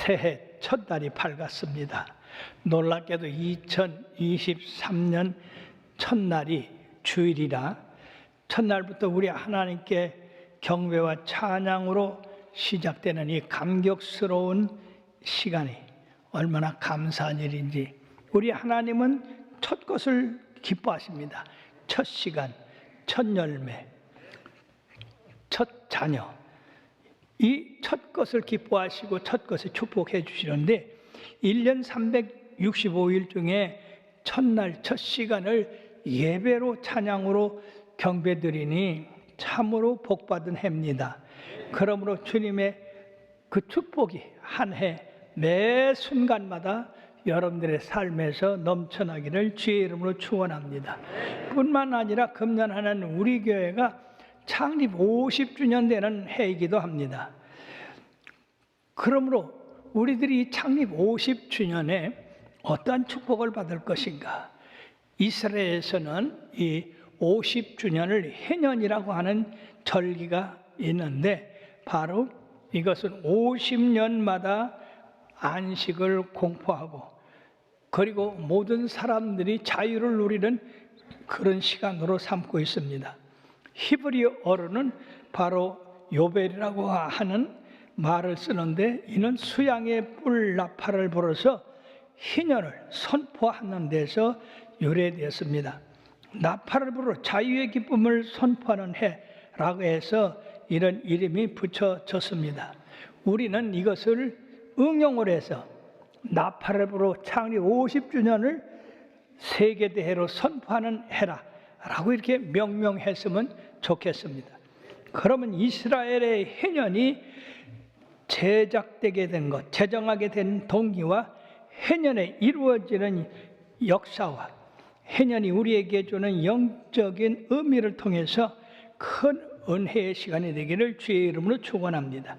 새해 첫날이 밝았습니다. 놀랍게도 2023년 첫날이 주일이라 첫날부터 우리 하나님께 경배와 찬양으로 시작되는 이 감격스러운 시간이 얼마나 감사한 일인지, 우리 하나님은 첫 것을 기뻐하십니다. 첫 시간, 첫 열매, 첫 자녀, 이 첫 것을 기뻐하시고 첫 것을 축복해 주시는데 1년 365일 중에 첫날 첫 시간을 예배로 찬양으로 경배드리니 참으로 복받은 해입니다. 그러므로 주님의 그 축복이 한 해 매 순간마다 여러분들의 삶에서 넘쳐나기를 주의 이름으로 축원합니다. 뿐만 아니라 금년 하나는 우리 교회가 창립 50주년 되는 해이기도 합니다. 그러므로 우리들이 창립 50주년에 어떠한 축복을 받을 것인가? 이스라엘에서는 이 50주년을 해년이라고 하는 절기가 있는데, 바로 이것은 50년마다 안식을 공포하고 그리고 모든 사람들이 자유를 누리는 그런 시간으로 삼고 있습니다. 히브리어로는 바로 요벨이라고 하는 말을 쓰는데, 이는 수양의 뿔 나팔을 불어서 희년을 선포하는 데서 유래되었습니다. 나팔을 불어 자유의 기쁨을 선포하는 해라고 해서 이런 이름이 붙여졌습니다. 우리는 이것을 응용을 해서 나팔을 불어 창립 50주년을 세계대회로 선포하는 해라라고 이렇게 명명했으면 좋겠습니다. 그러면 이스라엘의 해년이 제작되게 된 것, 제정하게 된 동기와 해년에 이루어지는 역사와 해년이 우리에게 주는 영적인 의미를 통해서 큰 은혜의 시간이 되기를 주의 이름으로 축원합니다.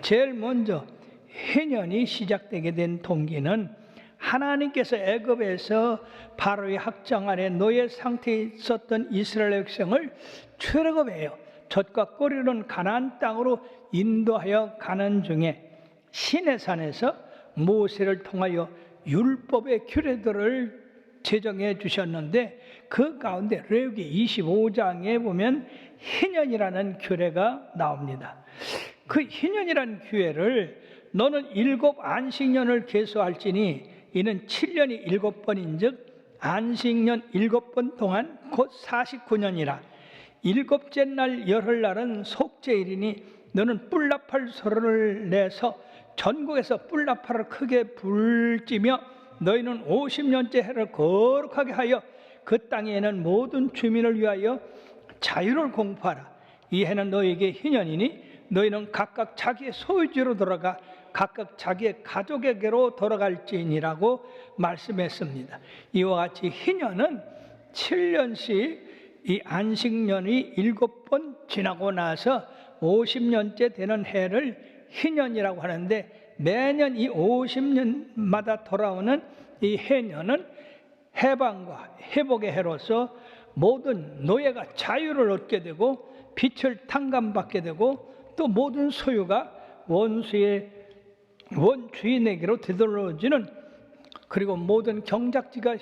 제일 먼저 해년이 시작되게 된 동기는 하나님께서 애굽에서 바로의 학장 아래 노예 상태에 있었던 이스라엘 백성을 출애굽해요 젖과 꿀이 가나안 땅으로 인도하여 가는 중에 시내산에서 모세를 통하여 율법의 규례들을 제정해 주셨는데, 그 가운데 레위기 25장에 보면 희년이라는 규례가 나옵니다. 그 희년이라는 규례를 너는 7 안식년을 계수할지니 이는 7년이 7번인즉 안식년 7번 동안 곧 49년이라. 7째 날 열흘날은 속죄일이니 너는 뿔나팔 소리를 내서 전국에서 뿔나팔을 크게 불지며 너희는 50년째 해를 거룩하게 하여 그 땅에는 모든 주민을 위하여 자유를 공포하라. 이 해는 너희에게 희년이니 너희는 각각 자기의 소유지로 돌아가 각각 자기의 가족에게로 돌아갈지니라고 말씀했습니다. 이와 같이 희년은 7년씩 이 안식년이 7번 지나고 나서 50년째 되는 해를 희년이라고 하는데, 매년 이 50년마다 돌아오는 이 해년은 해방과 회복의 해로서 모든 노예가 자유를 얻게 되고 빛을 탕감받게 되고 또 모든 소유가 원주인에게로 되돌려지는, 그리고 모든 경작지가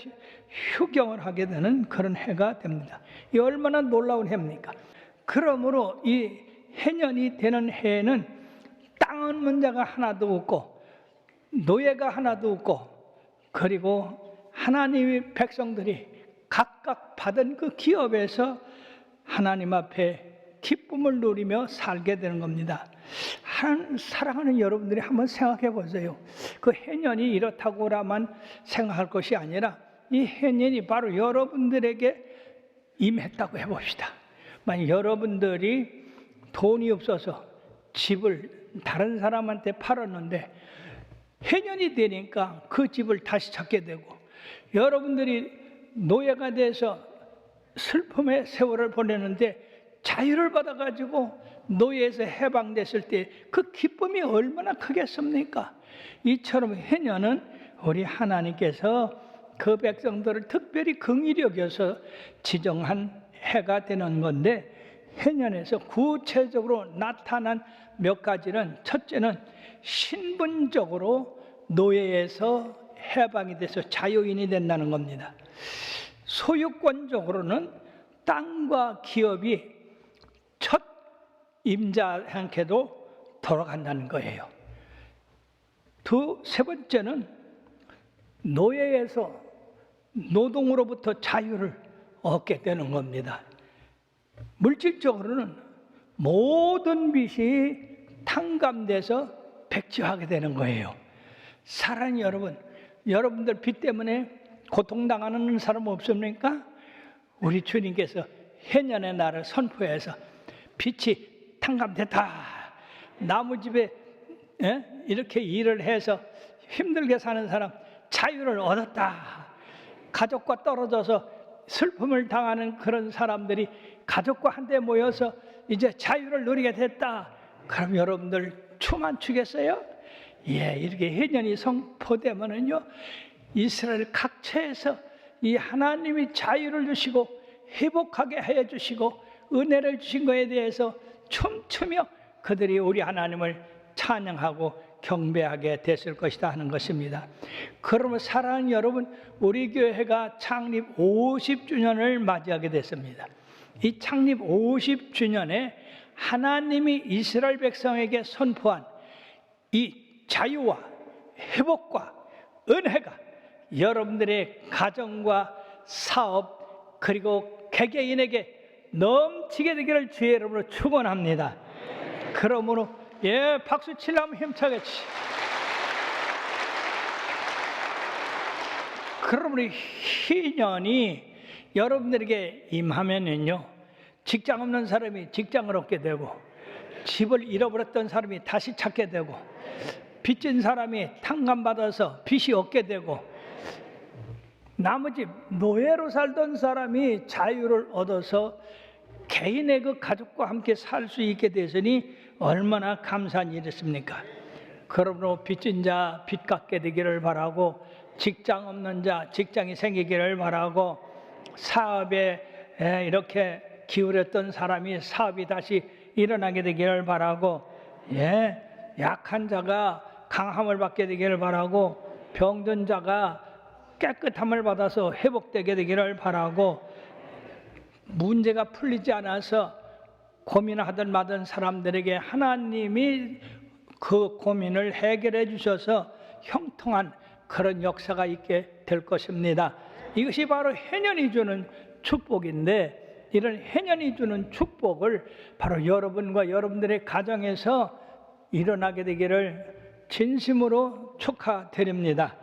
휴경을 하게 되는 그런 해가 됩니다. 이 얼마나 놀라운 해입니까? 그러므로 이 해년이 되는 해에는 땅 없는 자가 하나도 없고 노예가 하나도 없고, 그리고 하나님의 백성들이 각각 받은 그 기업에서 하나님 앞에 기쁨을 누리며 살게 되는 겁니다. 사랑하는 여러분들이 한번 생각해 보세요. 그 해년이 이렇다고라만 생각할 것이 아니라 이 해년이 바로 여러분들에게 임했다고 해봅시다. 만약 여러분들이 돈이 없어서 집을 다른 사람한테 팔았는데 해년이 되니까 그 집을 다시 찾게 되고, 여러분들이 노예가 돼서 슬픔의 세월을 보내는데 자유를 받아가지고 노예에서 해방됐을 때 그 기쁨이 얼마나 크겠습니까? 이처럼 해년은 우리 하나님께서 그 백성들을 특별히 긍휼히 여겨서 지정한 해가 되는 건데, 해년에서 구체적으로 나타난 몇 가지는, 첫째는 신분적으로 노예에서 해방이 돼서 자유인이 된다는 겁니다. 소유권적으로는 땅과 기업이 첫 임자한테도 돌아간다는 거예요. 세 번째는 노예에서 노동으로부터 자유를 얻게 되는 겁니다. 물질적으로는 모든 빚이 탕감돼서 백지화하게 되는 거예요. 사랑하는 여러분, 여러분들 빚 때문에 고통당하는 사람 없습니까? 우리 주님께서 해년의 날을 선포해서 빚이 탕감됐다. 나무집에 이렇게 일을 해서 힘들게 사는 사람 자유를 얻었다. 가족과 떨어져서 슬픔을 당하는 그런 사람들이 가족과 한데 모여서 이제 자유를 누리게 됐다. 그럼 여러분들 춤 안 추겠어요? 예, 이렇게 해년이 선포되면은요, 이스라엘 각처에서 이 하나님이 자유를 주시고 회복하게 해 주시고 은혜를 주신 것에 대해서 춤추며 그들이 우리 하나님을 찬양하고 경배하게 됐을 것이다 하는 것입니다. 그러면 사랑하는 여러분, 우리 교회가 창립 50주년을 맞이하게 됐습니다. 이 창립 50주년에 하나님이 이스라엘 백성에게 선포한 이 자유와 회복과 은혜가 여러분들의 가정과 사업 그리고 개개인에게 넘치게 되기를 주의 이름으로 축원합니다. 그러므로 박수 치려면 힘차게 치. 그러므로 희년이 여러분들에게 임하면은요, 직장 없는 사람이 직장을 얻게 되고, 집을 잃어버렸던 사람이 다시 찾게 되고, 빚진 사람이 탕감받아서 빚이 없게 되고, 나머지 노예로 살던 사람이 자유를 얻어서 개인의 그 가족과 함께 살 수 있게 되시니 얼마나 감사한 일이었습니까? 그러므로 빚진 자 빚 갚게 되기를 바라고, 직장 없는 자 직장이 생기기를 바라고, 사업에 이렇게 기울였던 사람이 사업이 다시 일어나게 되기를 바라고, 약한 자가 강함을 받게 되기를 바라고, 병든 자가 깨끗함을 받아서 회복되게 되기를 바라고, 문제가 풀리지 않아서 고민하던 마던 사람들에게 하나님이 그 고민을 해결해 주셔서 형통한 그런 역사가 있게 될 것입니다. 이것이 바로 해년이 주는 축복인데, 이런 해년이 주는 축복을 바로 여러분과 여러분들의 가정에서 일어나게 되기를 진심으로 축하드립니다.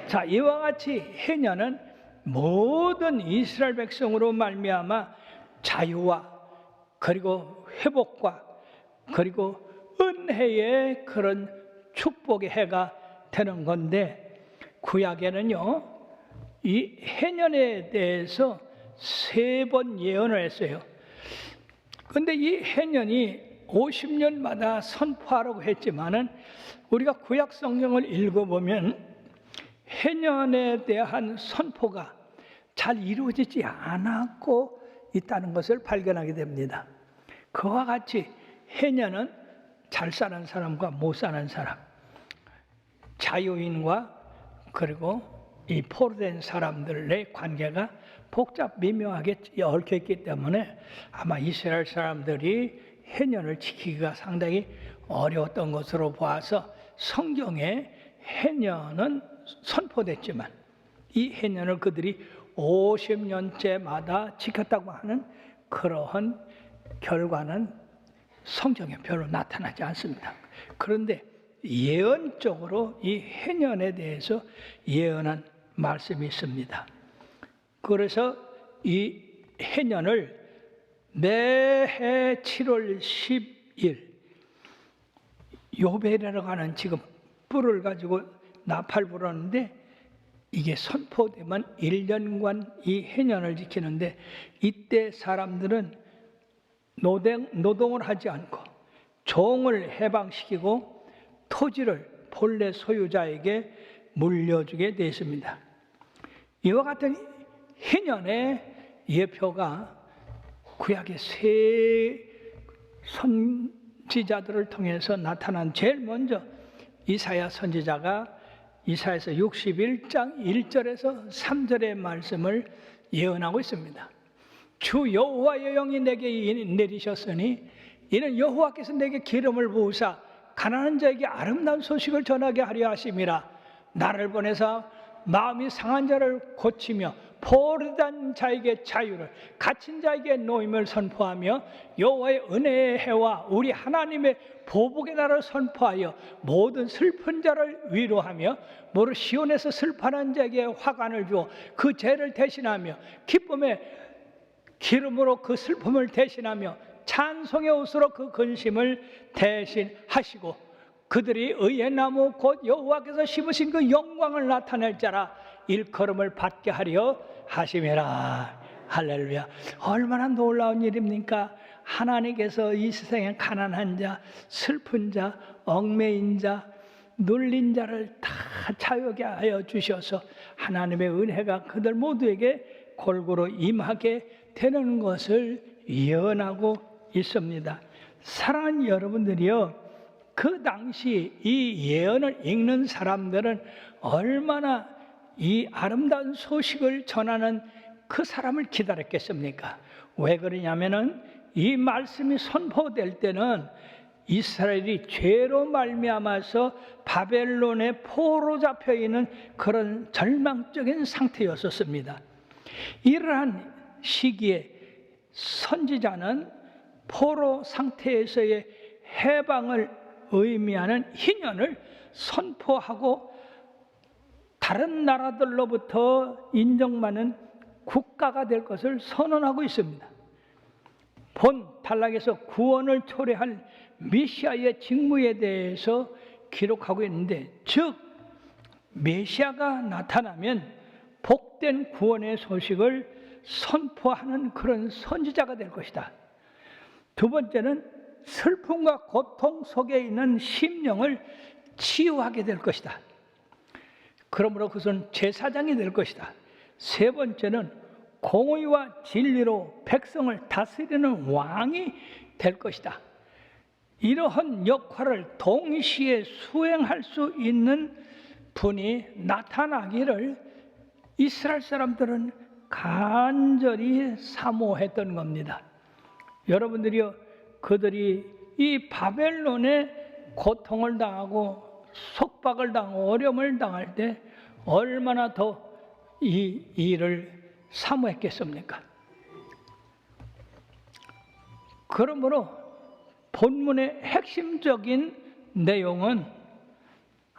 자, 이와 같이 해년은 모든 이스라엘 백성으로 말미암아 자유와 그리고 회복과 그리고 은혜의 그런 축복의 해가 되는 건데, 구약에는요, 이 해년에 대해서 3번 예언을 했어요. 그런데 이 해년이 50년마다 선포하라고 했지만은 우리가 구약 성경을 읽어보면 해년에 대한 선포가 잘 이루어지지 않았고 있다는 것을 발견하게 됩니다. 그와 같이 해년은 잘 사는 사람과 못 사는 사람, 자유인과 그리고 이 포로된 사람들의 관계가 복잡 미묘하게 얽혀 있기 때문에 아마 이스라엘 사람들이 해년을 지키기가 상당히 어려웠던 것으로 보아서 성경에 해년은 선포됐지만 이 해년을 그들이 50년째마다 지켰다고 하는 그러한 결과는 성경에 별로 나타나지 않습니다. 그런데 예언적으로 이 해년에 대해서 예언한 말씀이 있습니다. 그래서 이 해년을 매해 7월 10일 요벨이라고 하는 지금 뿔을 가지고 나팔 불었는데, 이게 선포되면 1년간 이 해년을 지키는데, 이때 사람들은 노동을 하지 않고 종을 해방시키고 토지를 본래 소유자에게 물려주게 되었습니다. 이와 같은 해년의 예표가 구약의 세 선지자들을 통해서 나타난 제일 먼저 이사야 선지자가 이사야서 61장 1절에서 3절의 말씀을 예언하고 있습니다. 주 여호와의 영이 내게 내리셨으니 이는 여호와께서 내게 기름을 부으사 가난한 자에게 아름다운 소식을 전하게 하려 하심이라. 나를 보내사 마음이 상한 자를 고치며 포로된 자에게 자유를, 갇힌 자에게 노임을 선포하며 여호와의 은혜의 해와 우리 하나님의 보복의 날을 선포하여 모든 슬픈 자를 위로하며 모르 시온에서 슬퍼하는 자에게 화관을 주어 그 죄를 대신하며 기쁨의 기름으로 그 슬픔을 대신하며 찬송의 옷으로 그 근심을 대신하시고 그들이 의의 나무 곧 여호와께서 심으신 그 영광을 나타낼 자라 일컬음을 받게 하려 하심이라. 할렐루야. 얼마나 놀라운 일입니까? 하나님께서 이 세상에 가난한 자, 슬픈 자, 얽매인 자, 눌린 자를 다 자유하게 하여 주셔서 하나님의 은혜가 그들 모두에게 골고루 임하게 되는 것을 예언하고 있습니다. 사랑하는 여러분들이요, 그 당시 이 예언을 읽는 사람들은 얼마나 이 아름다운 소식을 전하는 그 사람을 기다렸겠습니까? 왜 그러냐면은 이 말씀이 선포될 때는 이스라엘이 죄로 말미암아서 바벨론에 포로 잡혀 있는 그런 절망적인 상태였었습니다. 이러한 시기에 선지자는 포로 상태에서의 해방을 의미하는 희년을 선포하고 다른 나라들로부터 인정받는 국가가 될 것을 선언하고 있습니다. 본 단락에서 구원을 초래할 메시아의 직무에 대해서 기록하고 있는데, 즉 메시아가 나타나면 복된 구원의 소식을 선포하는 그런 선지자가 될 것이다. 두 번째는 슬픔과 고통 속에 있는 심령을 치유하게 될 것이다. 그러므로 그것은 제사장이 될 것이다. 세 번째는 공의와 진리로 백성을 다스리는 왕이 될 것이다. 이러한 역할을 동시에 수행할 수 있는 분이 나타나기를 이스라엘 사람들은 간절히 사모했던 겁니다. 여러분들이요, 그들이 이 바벨론의 고통을 당하고 속박을 당하고 어려움을 당할 때 얼마나 더 이 일을 사모했겠습니까? 그러므로 본문의 핵심적인 내용은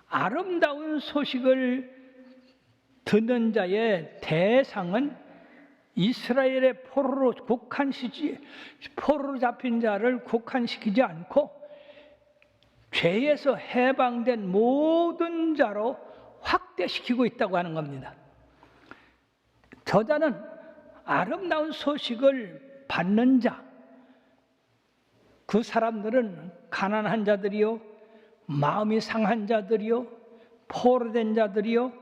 아름다운 소식을 듣는 자의 대상은 이스라엘의 포로로 잡힌 자를 국한시키지 않고 죄에서 해방된 모든 자로 확대시키고 있다고 하는 겁니다. 저자는 아름다운 소식을 받는 자, 그 사람들은 가난한 자들이요, 마음이 상한 자들이요, 포로된 자들이요,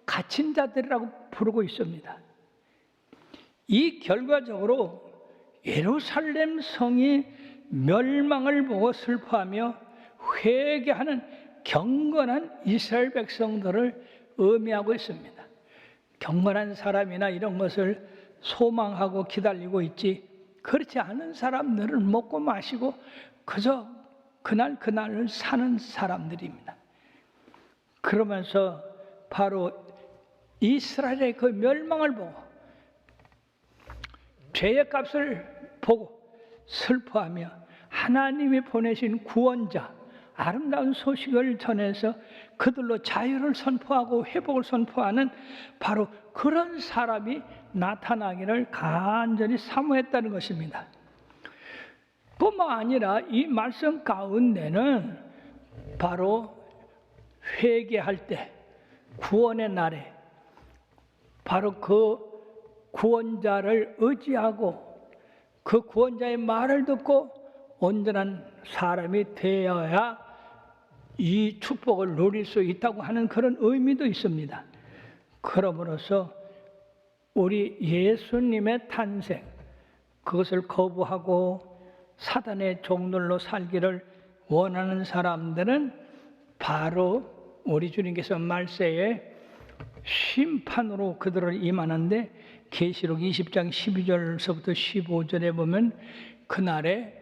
갇힌 자들이라고 부르고 있습니다. 이 결과적으로 예루살렘 성이 멸망을 보고 슬퍼하며 회개하는 경건한 이스라엘 백성들을 의미하고 있습니다. 경건한 사람이나 이런 것을 소망하고 기다리고 있지, 그렇지 않은 사람들은 먹고 마시고 그저 그날을 사는 사람들입니다. 그러면서 바로 이스라엘의 그 멸망을 보고 죄의 값을 보고 슬퍼하며 하나님이 보내신 구원자, 아름다운 소식을 전해서 그들로 자유를 선포하고 회복을 선포하는 바로 그런 사람이 나타나기를 간절히 사모했다는 것입니다. 뿐만 아니라 이 말씀 가운데는 바로 회개할 때, 구원의 날에 바로 그 구원자를 의지하고 그 구원자의 말을 듣고 온전한 사람이 되어야 이 축복을 누릴 수 있다고 하는 그런 의미도 있습니다. 그러므로서 우리 예수님의 탄생, 그것을 거부하고 사단의 종들로 살기를 원하는 사람들은 바로 우리 주님께서 말세에 심판으로 그들을 임하는데, 계시록 20장 12절서부터 15절에 보면 그날에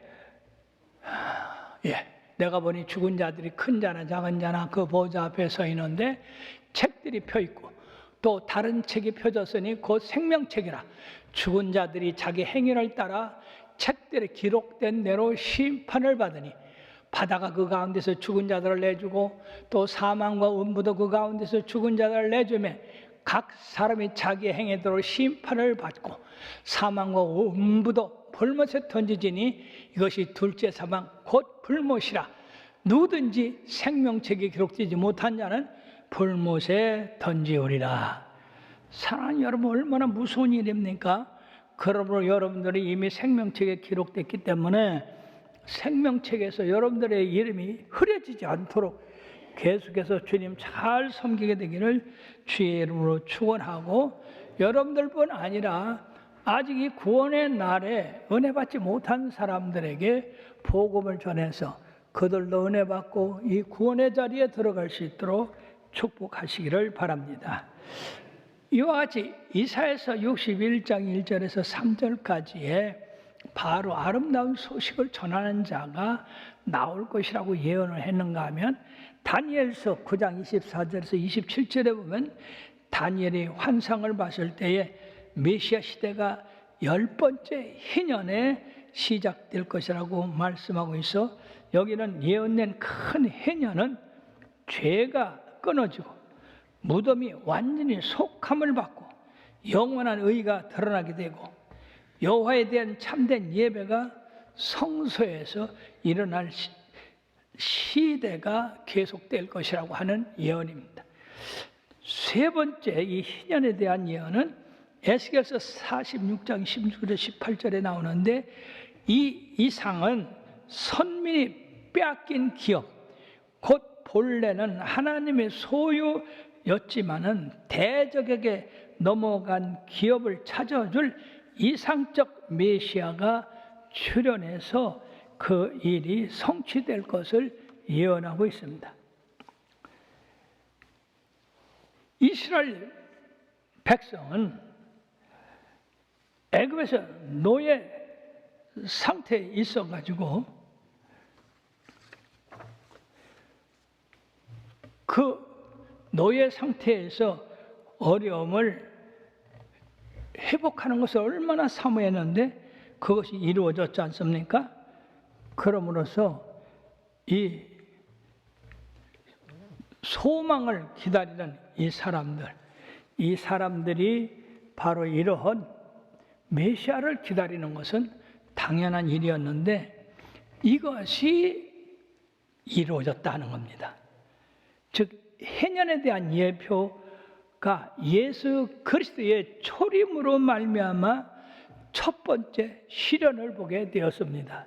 내가 보니 죽은 자들이 큰 자나 작은 자나 그 보좌 앞에 서 있는데 책들이 펴 있고 또 다른 책이 펴졌으니 곧 생명책이라. 죽은 자들이 자기 행위를 따라 책들에 기록된 대로 심판을 받으니 바다가 그 가운데서 죽은 자들을 내주고 또 사망과 음부도 그 가운데서 죽은 자들을 내주며 각 사람이 자기 행위대로 심판을 받고 사망과 음부도 불못에 던지지니 이것이 둘째 사망 곧 불못이라. 누구든지 생명책에 기록되지 못한 자는 불못에 던지우리라. 사랑하는 여러분, 얼마나 무서운 일입니까? 그러므로 여러분들이 이미 생명책에 기록됐기 때문에 생명책에서 여러분들의 이름이 흐려지지 않도록 계속해서 주님 잘 섬기게 되기를 주의 이름으로 축원하고, 여러분들뿐 아니라 아직 이 구원의 날에 은혜 받지 못한 사람들에게 복음을 전해서 그들도 은혜 받고 이 구원의 자리에 들어갈 수 있도록 축복하시기를 바랍니다. 이와 같이 이사야서 61장 1절에서 3절까지의 바로 아름다운 소식을 전하는 자가 나올 것이라고 예언을 했는가 하면, 다니엘서 9장 24절에서 27절에 보면 다니엘이 환상을 봤을 때에 메시아 시대가 10번째 희년에 시작될 것이라고 말씀하고 있어, 여기는 예언된 큰 희년은 죄가 끊어지고 무덤이 완전히 속함을 받고 영원한 의가 드러나게 되고 여호와에 대한 참된 예배가 성소에서 일어날 시대가 계속될 것이라고 하는 예언입니다. 세 번째 이 희년에 대한 예언은 에스겔서 46장 16절에 18절에 나오는데, 이 상은 선민이 빼앗긴 기업, 곧 본래는 하나님의 소유였지만은 대적에게 넘어간 기업을 찾아줄 이상적 메시아가 출현해서 그 일이 성취될 것을 예언하고 있습니다. 이스라엘 백성은 애굽에서 노예 상태에 있어가지고 그 노예 상태에서 어려움을 회복하는 것을 얼마나 사모했는데 그것이 이루어졌지 않습니까? 그러므로서 이 소망을 기다리는 이 사람들이 바로 이러한 메시아를 기다리는 것은 당연한 일이었는데 이것이 이루어졌다는 겁니다. 즉 해년에 대한 예표가 예수 그리스도의 초림으로 말미암아 첫 번째 실현을 보게 되었습니다.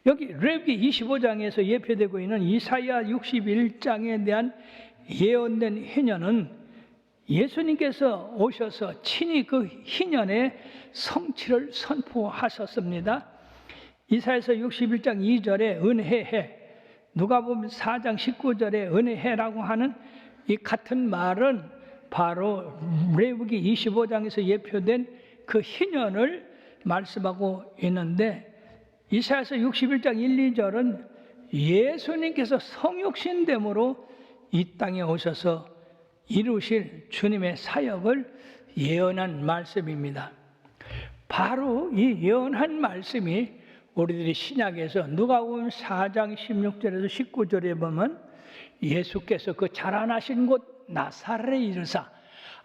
여기 레위기 25장에서 예표되고 있는 이사야 61장에 대한 예언된 희년은 예수님께서 오셔서 친히 그 희년의 성취를 선포하셨습니다. 이사야서 61장 2절에 은혜해, 누가복음 4장 19절에 은혜해라고 하는 이 같은 말은 바로 레위기 25장에서 예표된 그 희년을 말씀하고 있는데, 이사야서 61장 1, 2절은 예수님께서 성육신됨으로 이 땅에 오셔서 이루실 주님의 사역을 예언한 말씀입니다. 바로 이 예언한 말씀이 우리들이 신약에서 누가복음 4장 16절에서 19절에 보면 예수께서 그 자라나신 곳 나사렛에 이르사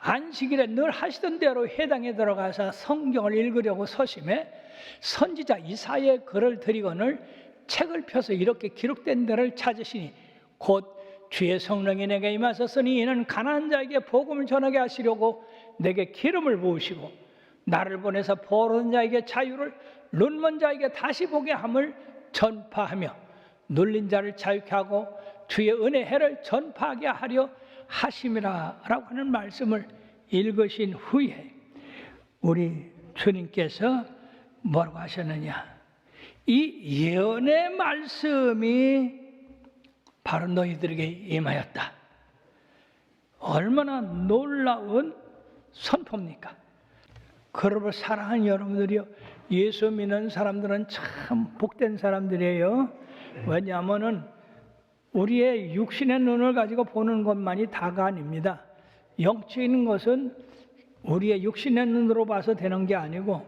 안식일에 늘 하시던 대로 회당에 들어가서 성경을 읽으려고 서심해 선지자 이사야의 글을 드리거늘 책을 펴서 이렇게 기록된 데를 찾으시니 곧 주의 성령이 내게 임하셨으니 이는 가난한 자에게 복음을 전하게 하시려고 내게 기름을 부으시고 나를 보내서 포로된 자에게 자유를, 눈먼 자에게 다시 보게 함을 전파하며 눌린 자를 자유케 하고 주의 은혜 해를 전파하게 하려 하심이라 라고 하는 말씀을 읽으신 후에 우리 주님께서 뭐라고 하셨느냐? 이 예언의 말씀이 바로 너희들에게 임하였다. 얼마나 놀라운 선포입니까? 그러므로 사랑하는 여러분들이요, 예수 믿는 사람들은 참 복된 사람들이에요. 왜냐하면은 우리의 육신의 눈을 가지고 보는 것만이 다가 아닙니다. 영적인 것은 우리의 육신의 눈으로 봐서 되는 게 아니고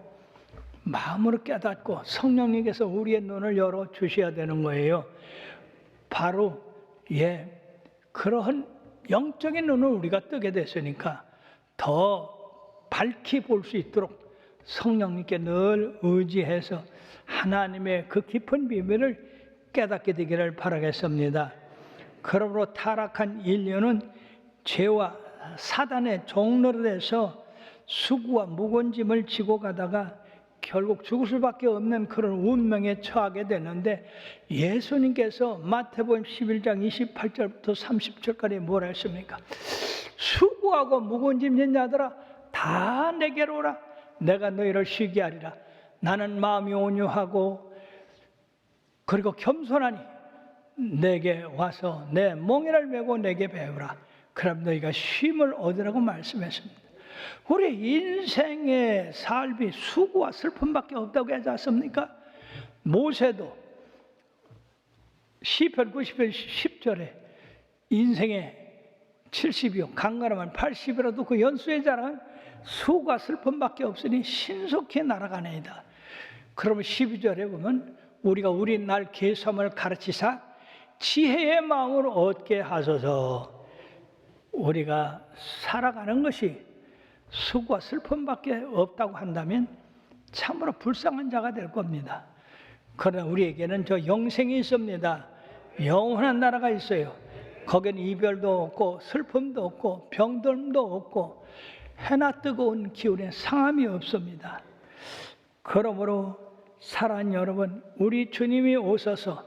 마음으로 깨닫고 성령님께서 우리의 눈을 열어 주셔야 되는 거예요. 바로 그러한 영적인 눈을 우리가 뜨게 됐으니까 더 밝히 볼 수 있도록 성령님께 늘 의지해서 하나님의 그 깊은 비밀을 깨닫게 되기를 바라겠습니다. 그러므로 타락한 인류는 죄와 사단의 종로로 돼서 수고와 무거운 짐을 지고 가다가 결국 죽을 수밖에 없는 그런 운명에 처하게 되는데, 예수님께서 마태복음 11장 28절부터 30절까지 뭐라 했습니까? 수고하고 무거운 짐 진 자들아 다 내게로 오라. 내가 너희를 쉬게 하리라. 나는 마음이 온유하고 그리고 겸손하니 내게 와서 내 몽에를 메고 내게 배우라. 그럼 너희가 쉼을 얻으라고 말씀했습니다. 우리 인생의 삶이 수고와 슬픔밖에 없다고 하지 않습니까? 모세도 시편 90편 10절에 인생의 70이요 강건하면 80이라도 그 연수의 자랑은 수고와 슬픔밖에 없으니 신속히 날아가네이다. 그러면 12절에 보면 우리가 우리 날 계수함을 가르치사 지혜의 마음을 얻게 하소서. 우리가 살아가는 것이 수고와 슬픔밖에 없다고 한다면 참으로 불쌍한 자가 될 겁니다. 그러나 우리에게는 저 영생이 있습니다. 영원한 나라가 있어요. 거기는 이별도 없고 슬픔도 없고 병듦도 없고 해나 뜨거운 기운에 상함이 없습니다. 그러므로 사랑하는 여러분, 우리 주님이 오셔서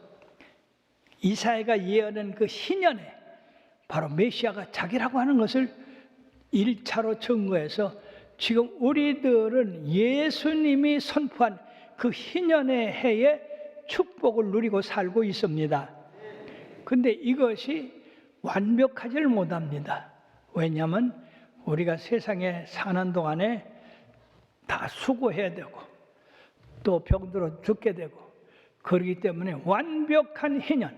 이사야가 예언한 그 희년에 바로 메시아가 자기라고 하는 것을 1차로 증거해서 지금 우리들은 예수님이 선포한 그 희년의 해에 축복을 누리고 살고 있습니다. 근데 이것이 완벽하지를 못합니다. 왜냐하면 우리가 세상에 사는 동안에 다 수고해야 되고 또 병들어 죽게 되고 그렇기 때문에 완벽한 희년,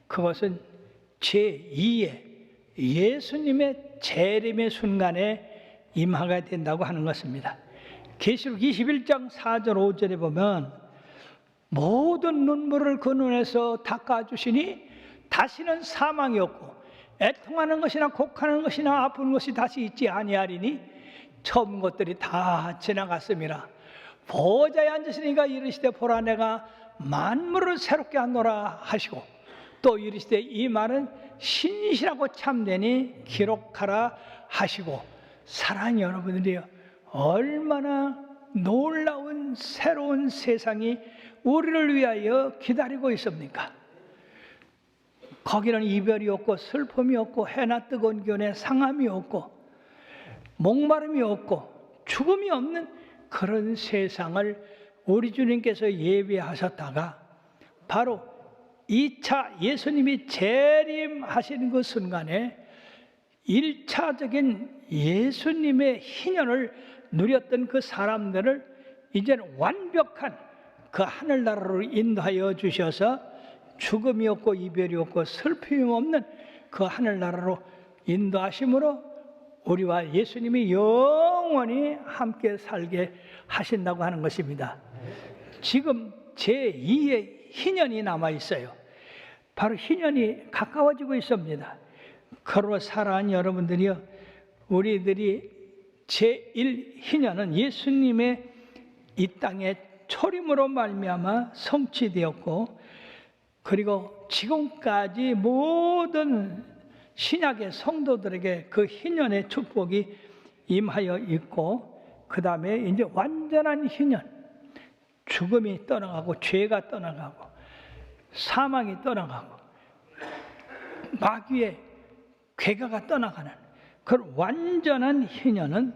그것은 제2의 예수님의 재림의 순간에 임하게 된다고 하는 것입니다. 계시록 21장 4절 5절에 보면 모든 눈물을 그 눈에서 닦아주시니 다시는 사망이 없고 애통하는 것이나 곡하는 것이나 아픈 것이 다시 있지 아니하리니 처음 것들이 다 지나갔음이라. 보좌에 앉으시니가 이르시되 보라 내가 만물을 새롭게 하노라 하시고 또 이르시되 이 말은 신실하고 참되니 기록하라 하시고. 사랑하는 여러분들이요, 얼마나 놀라운 새로운 세상이 우리를 위하여 기다리고 있습니까? 거기는 이별이 없고 슬픔이 없고 해나 뜨거운 기운에 상함이 없고 목마름이 없고 죽음이 없는 그런 세상을 우리 주님께서 예비하셨다가 바로 2차 예수님이 재림하시는 그 순간에 1차적인 예수님의 희년을 누렸던 그 사람들을 이제는 완벽한 그 하늘나라로 인도하여 주셔서 죽음이 없고 이별이 없고 슬픔이 없는 그 하늘나라로 인도하심으로 우리와 예수님이 영원히 함께 살게 하신다고 하는 것입니다. 지금 제2의 희년이 남아있어요. 바로 희년이 가까워지고 있습니다. 그러므로 사랑하는 여러분들이요, 우리들이 제1 희년은 예수님의 이 땅에 초림으로 말미암아 성취되었고, 그리고 지금까지 모든 신약의 성도들에게 그 희년의 축복이 임하여 있고, 그 다음에 이제 완전한 희년, 죽음이 떠나가고 죄가 떠나가고 사망이 떠나가고 마귀의 괴가가 떠나가는 그 완전한 희년은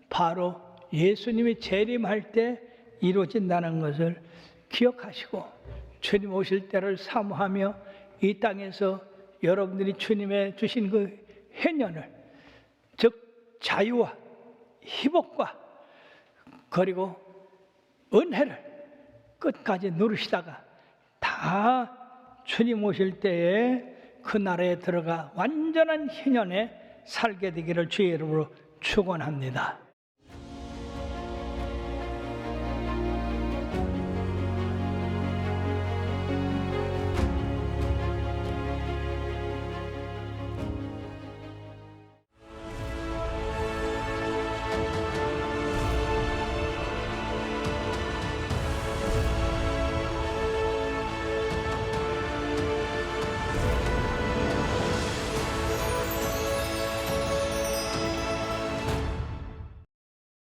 바로 예수님이 재림할 때 이루어진다는 것을 기억하시고 주님 오실 때를 사모하며 이 땅에서 여러분들이 주님의 주신 그 해년을, 즉 자유와 희복과 그리고 은혜를 끝까지 누리시다가 다 주님 오실 때에 그 나라에 들어가 완전한 희년에 살게 되기를 주의 이름으로 축원합니다.